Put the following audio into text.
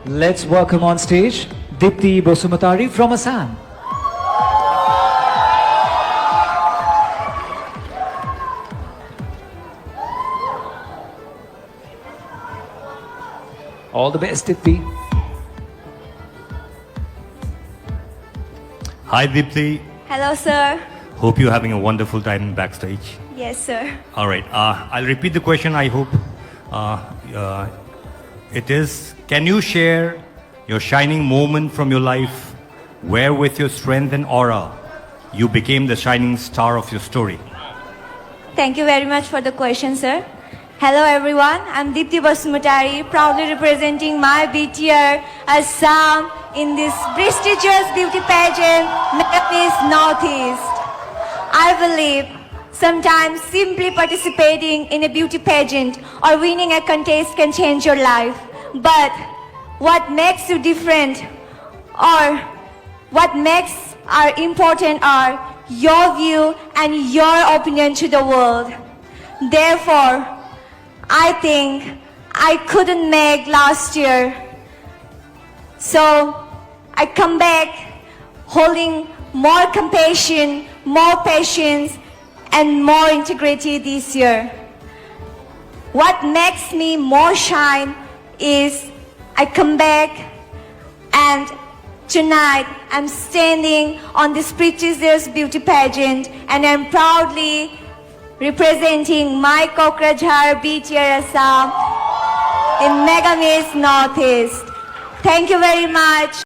Let's welcome on stage Dipti Bosumatari from Assam. All the best, Dipti. Hi Dipti, Hello, sir. hope you're having a wonderful time backstage. Yes, sir. All right, I'll repeat the question. I hope it is, can you share your shining moment from your life where with your strength and aura you became the shining star of your story? Thank you very much for the question, sir. Hello, everyone. I'm Dipti Bosumatari, proudly representing my BTR Assam in this prestigious beauty pageant, Miss Northeast. I believe sometimes simply participating in a beauty pageant or winning a contest can change your life. But what makes you different or what makes are important are your view and your opinion to the world. Therefore, I think I couldn't make last year. So I come back holding more compassion, more patience, and more integrity this year. What makes me more shine is I come back and tonight I'm standing on this prestigious beauty pageant and I'm proudly representing my Kokrajhar BTR Assam in Mega Miss Northeast. Thank you very much.